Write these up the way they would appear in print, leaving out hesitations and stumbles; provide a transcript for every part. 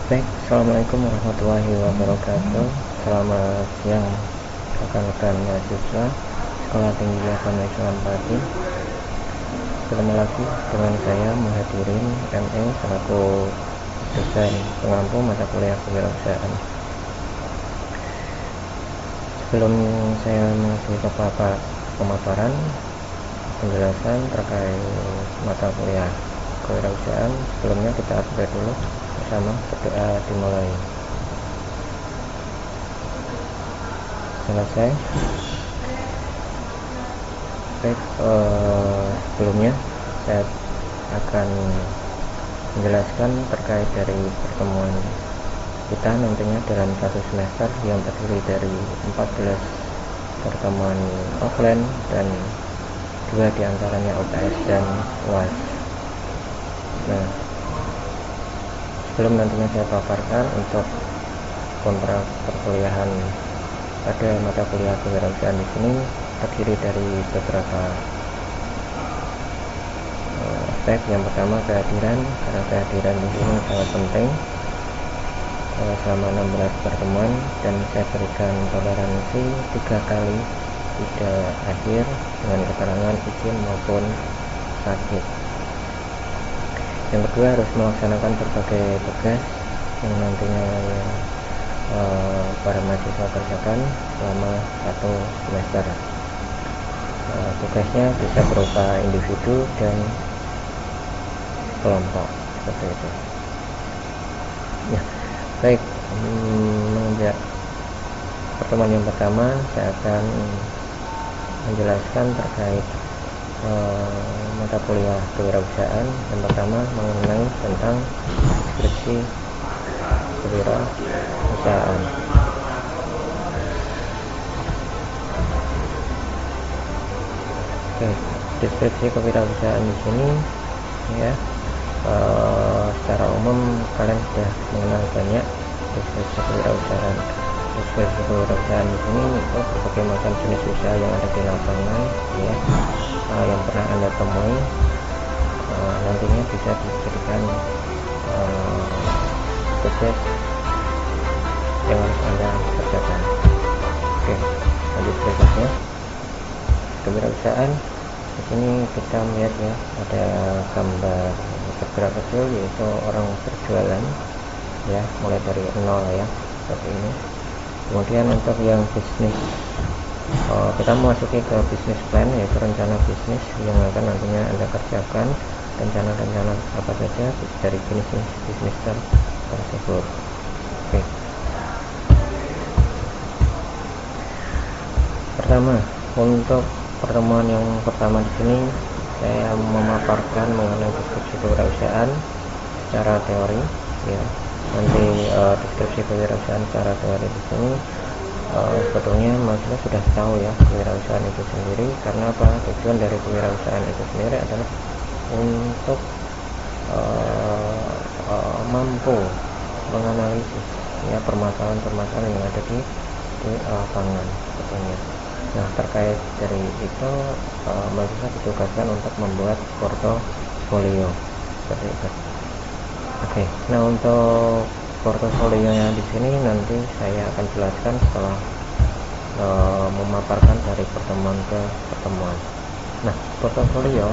Baik, Assalamualaikum warahmatullahi wabarakatuh. Selamat siang rekan-rekan mahasiswa Sekolah Tinggi Agama Islam Pati. Ketemu lagi dengan saya Muhadirin ME selaku dosen pengampu mata kuliah kewirausahaan. Sebelum saya mengasih pemaparan penjelasan terkait mata kuliah kewirausahaan, sebelumnya kita update dulu bersama, berdoa dimulai. Selesai. Baik, sebelumnya saya akan menjelaskan terkait dari pertemuan kita nantinya dalam satu semester yang terdiri dari 14 pertemuan offline dan 2 diantaranya UTS dan UAS. Nah, sebelum nantinya saya paparkan untuk kontrak perkuliahan pada mata kuliah kewirausahaan di sini terdiri dari beberapa aspek. Yang pertama kehadiran, karena kehadiran di sini sangat penting. Selama 16 pertemuan dan saya berikan toleransi 3 kali tidak hadir dengan keterangan izin maupun sakit. Yang kedua, harus melaksanakan berbagai tugas yang nantinya para mahasiswa kerjakan selama 1 semester. Tugasnya bisa berupa individu dan kelompok, seperti itu ya. Baik, menginjak pertemuan yang pertama saya akan menjelaskan terkait mata kuliah kewirausahaan. Yang pertama mengenai tentang deskripsi kewirausahaan. Oke, deskripsi kewirausahaan di sini ya, secara umum kalian sudah mengenal banyak deskripsi kewirausahaan. Deskripsi kewirausahaan di sini itu berbagai macam jenis usaha yang ada di lapangan ya, yang pernah Anda temui, nantinya bisa dijadikan tugas yang harus Anda kerjakan. Oke, lanjut berikutnya. Kewirausahaan di sini kita melihat ya, ada gambar bergerak kecil yaitu orang berjualan ya, mulai dari nol ya, seperti ini. Kemudian untuk yang bisnis, kita memasuki ke bisnis plan, yaitu rencana bisnis yang akan nantinya Anda kerjakan. Rencana-rencana apa saja dari bisnis tersebut. Oke. Pertama, untuk pertemuan yang pertama di sini saya memaparkan mengenai deskripsi kewirausahaan secara teori ya. Nanti deskripsi kewirausahaan secara teori di sini sebetulnya mahasiswa sudah tahu ya kewirausahaan itu sendiri. Karena apa? Tujuan dari kewirausahaan itu sendiri adalah untuk mampu menganalisis ya permasalahan-permasalahan yang ada di lapangan sebetulnya. Nah, terkait dari itu mahasiswa ditugaskan untuk membuat portofolio seperti itu. Oke, nah untuk portofolionya di sini nanti saya akan jelaskan setelah memaparkan dari pertemuan ke pertemuan. Nah, portofolio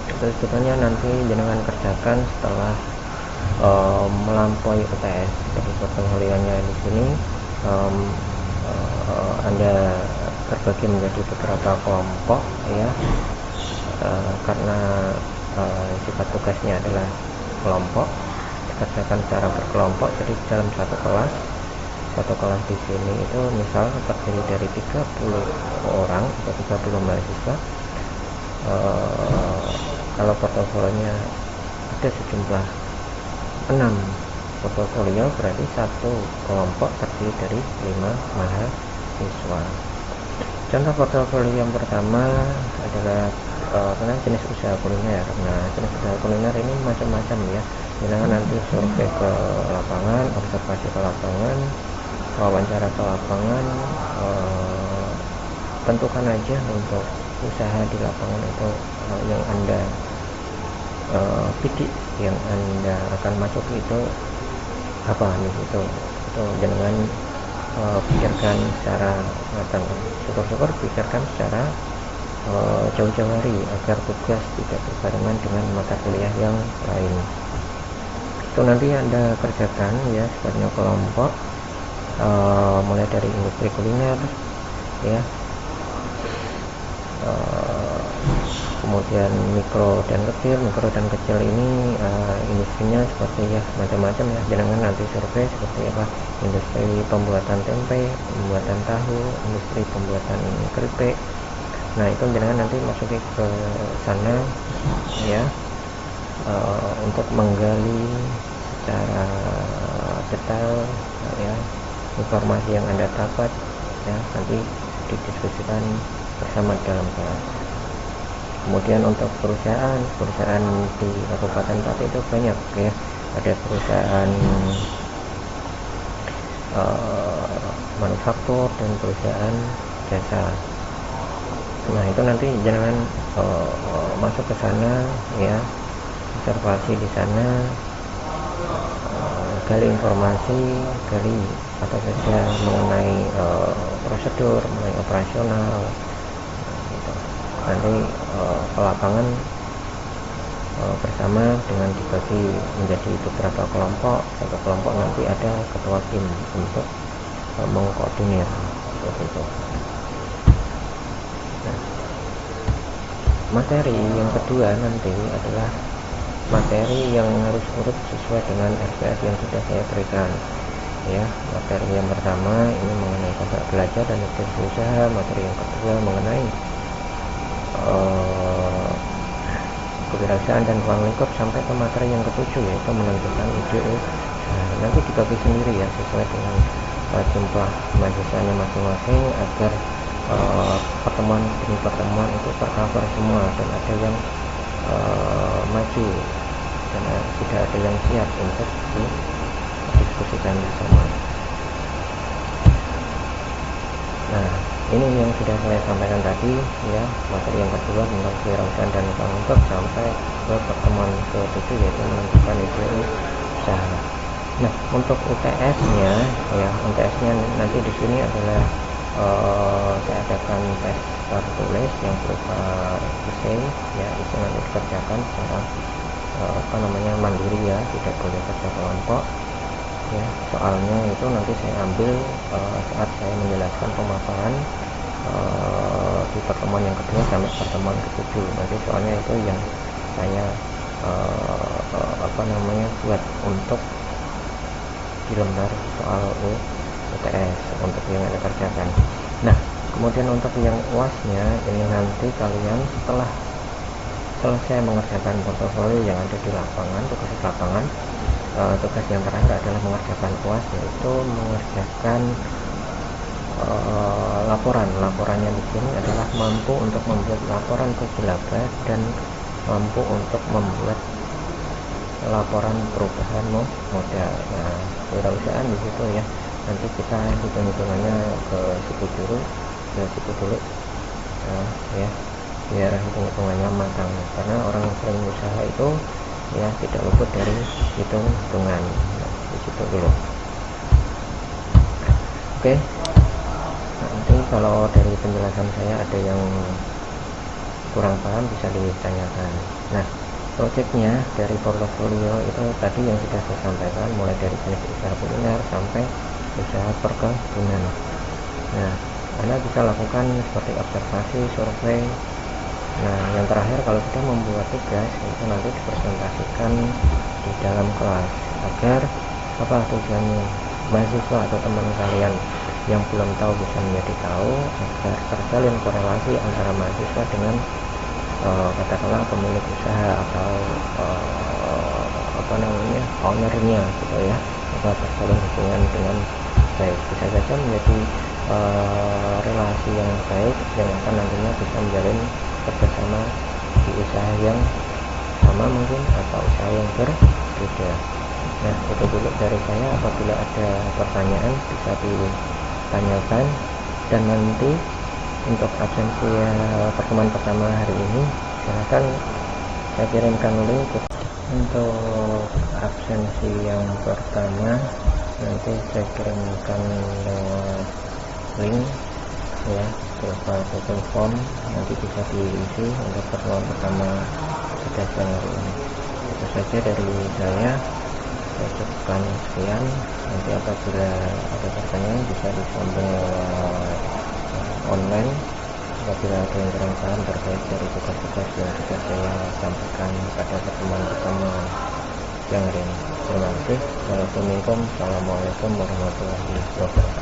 itu sebetulnya nanti jenengan kerjakan setelah melampaui UTS. Jadi portofolionya di sini Anda terbagi menjadi beberapa kelompok ya, karena sifat tugasnya adalah kelompok, dikerjakan secara berkelompok. Jadi dalam satu kelas di sini itu misal terdiri dari 30 orang atau 30 mahasiswa. Kalau portofolionya ada sejumlah 6 portofolio, berarti satu kelompok terdiri dari 5 mahasiswa. Contoh portofolio yang pertama adalah jenis usaha kuliner. Nah, jenis usaha kuliner ini macam-macam ya. Jangan nanti survei ke lapangan, observasi ke lapangan, wawancara ke lapangan, tentukan aja untuk usaha di lapangan itu yang Anda bidik, yang Anda akan masuk itu apa nih itu jenengan pikirkan secara matang, syukur-syukur pikirkan secara jauh-jauh hari agar tugas tidak berbarengan dengan mata kuliah yang lain. Itu nanti Anda kerjakan ya sebagai kelompok, mulai dari industri kuliner ya, kemudian mikro dan kecil ini industrinya seperti ya macam-macam ya, jangan nanti survei seperti apa, industri pembuatan tempe, pembuatan tahu, industri pembuatan keripik. Nah itu jangan nanti masuki ke sana ya, untuk menggali secara detail ya informasi yang Anda dapat ya, nanti didiskusikan bersama dalam kelas. Kemudian untuk perusahaan di Kabupaten Pati itu banyak ya, ada perusahaan manufaktur dan perusahaan jasa. Nah itu nanti jangan masuk ke sana ya, observasi di sana, gali informasi, gali apa saja mengenai prosedur, mengenai operasional gitu. Nanti ke lapangan bersama dengan dibagi menjadi beberapa kelompok, satu kelompok nanti ada ketua tim untuk mengkoordinir seperti itu. Nah, materi yang kedua nanti adalah materi yang harus urut sesuai dengan RPS yang sudah saya berikan ya. Materi yang pertama ini mengenai kontrak belajar dan esensi usaha, materi yang kedua mengenai kewirausahaan dan ruang lingkup, sampai ke materi yang ketujuh yaitu menentukan ide usaha. Nanti dibagi sendiri ya sesuai dengan jumlah mahasiswanya masing-masing agar pertemuan demi pertemuan itu tercover semua dan ada yang maju dan tidak ada yang siap untuk didiskusikan bersama. Nah ini yang sudah saya sampaikan tadi ya, materi yang kedua tentang kewirausahaan dan ruang lingkup sampai ke pertemuan ke-7 yaitu menentukan ide usaha. Nah untuk UTS-nya ya, UTS-nya nanti di sini adalah saya adakan tes tertulis yang berupa essay ya, itu nanti dikerjakan secara mandiri ya, tidak boleh kerja kelompok ya. Soalnya itu nanti saya ambil saat saya menjelaskan pemaparan di pertemuan yang kedua sampai pertemuan ke-7. Nanti soalnya itu yang saya buat untuk di lembar soal UTS untuk yang ada kerjakan. Nah kemudian untuk yang UAS-nya ini nanti kalian setelah selesai mengerjakan portofolio yang ada di lapangan, tugas di lapangan, tugas yang terakhir adalah mengerjakan UAS, yaitu mengerjakan laporannya di sini adalah mampu untuk membuat laporan kegelapan dan mampu untuk membuat laporan perubahan modal. Nah kewirausahaan di situ ya, nanti kita hitung-hitungannya ke situ dulu ya, biar hitung-hitungannya matang, karena orang sering usaha itu ya tidak luput dari hitung-hitungan. Nah, di situ dulu. Oke. Nanti kalau dari penjelasan saya ada yang kurang paham bisa ditanyakan. Nah proyeknya dari portofolio itu tadi yang sudah saya sampaikan, mulai dari jenis usaha kuliner sampai usaha perkebunan. Nah Anda bisa lakukan seperti observasi, survei. Nah yang terakhir kalau sudah membuat tugas itu nanti dipresentasikan di dalam kelas agar apa tujuannya, mahasiswa atau teman kalian yang belum tahu bisa menjadi tahu, agar terjalin korelasi antara mahasiswa dengan katakanlah pemilik usaha atau ownernya gitu ya, agar terjalin hubungan dengan baik, bisa saja menjadi relasi yang baik yang akan nantinya bisa menjalin kerjasama di usaha yang sama mungkin atau usaha yang berbeda. Nah itu dulu dari saya. Apabila ada pertanyaan bisa ditanyakan, dan nanti untuk absensi pertemuan pertama hari ini silahkan saya kirimkan link Untuk absensi yang pertama nanti saya kirimkan lewat link ya, berupa Google Form, nanti bisa diisi untuk pertemuan pertama kita hari ini. Itu saja dari saya cukupkan sekian. Nanti apabila ada pertanyaan bisa disambung lewat online apabila ada yang kurang paham terkait dari tugas-tugas yang sudah saya sampaikan pada pertemuan pertama yang hari ini. Terima kasih. Assalamualaikum warahmatullahi wabarakatuh.